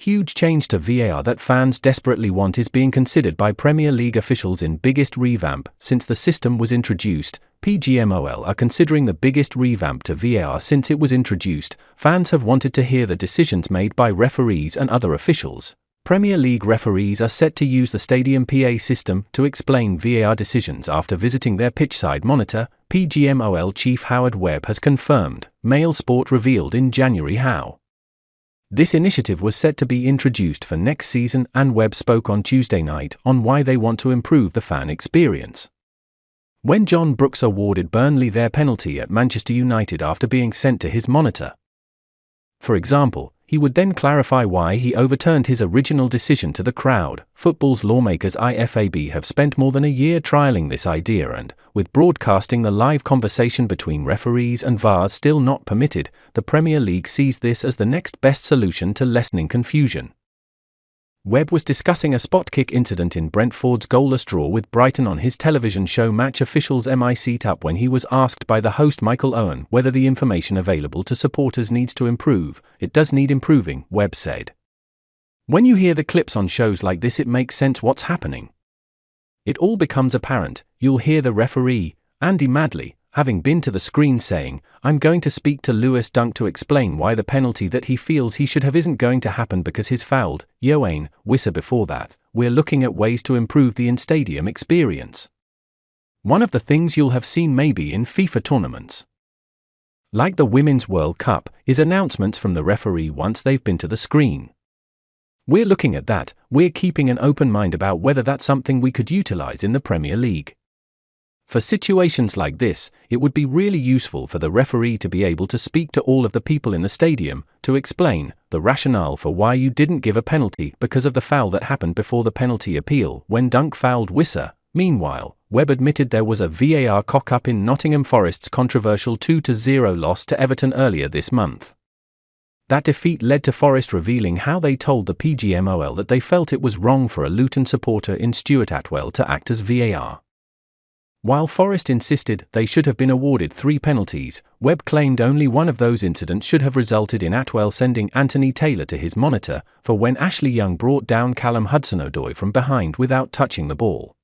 huge change to VAR that fans desperately want is being considered by Premier League officials in biggest revamp since the system was introduced. PGMOL are considering the biggest revamp to VAR since it was introduced. Fans have wanted to hear the decisions made by referees and other officials. Premier League referees are set to use the stadium PA system to explain VAR decisions after visiting their pitchside monitor, PGMOL chief Howard Webb has confirmed. Mail Sport revealed in January how this initiative was set to be introduced for next season, and Webb spoke on Tuesday night on why they want to improve the fan experience. When John Brooks awarded Burnley their penalty at Manchester United after being sent to his monitor, for example, he would then clarify why he overturned his original decision to the crowd. Football's lawmakers IFAB have spent more than a year trialling this idea, and, with broadcasting the live conversation between referees and VAR still not permitted, the Premier League sees this as the next best solution to lessening confusion. Webb was discussing a spot kick incident in Brentford's goalless draw with Brighton on his television show Match Officials Seat Up when he was asked by the host Michael Owen whether the information available to supporters needs to improve. It does need improving, Webb said. When you hear the clips on shows like this, it makes sense what's happening. It all becomes apparent. You'll hear the referee, Andy Madley, having been to the screen saying, "I'm going to speak to Lewis Dunk to explain why the penalty that he feels he should have isn't going to happen because he's fouled." Yoane Wissa before that, "We're looking at ways to improve the in-stadium experience. One of the things you'll have seen maybe in FIFA tournaments, like the Women's World Cup, is announcements from the referee once they've been to the screen. We're looking at that. We're keeping an open mind about whether that's something we could utilize in the Premier League. For situations like this, it would be really useful for the referee to be able to speak to all of the people in the stadium, to explain the rationale for why you didn't give a penalty because of the foul that happened before the penalty appeal when Dunk fouled Wissa." Meanwhile, Webb admitted there was a VAR cock-up in Nottingham Forest's controversial 2-0 loss to Everton earlier this month. That defeat led to Forest revealing how they told the PGMOL that they felt it was wrong for a Luton supporter in Stuart Atwell to act as VAR. While Forest insisted they should have been awarded 3 penalties, Webb claimed only one of those incidents should have resulted in Atwell sending Anthony Taylor to his monitor for when Ashley Young brought down Callum Hudson-Odoi from behind without touching the ball.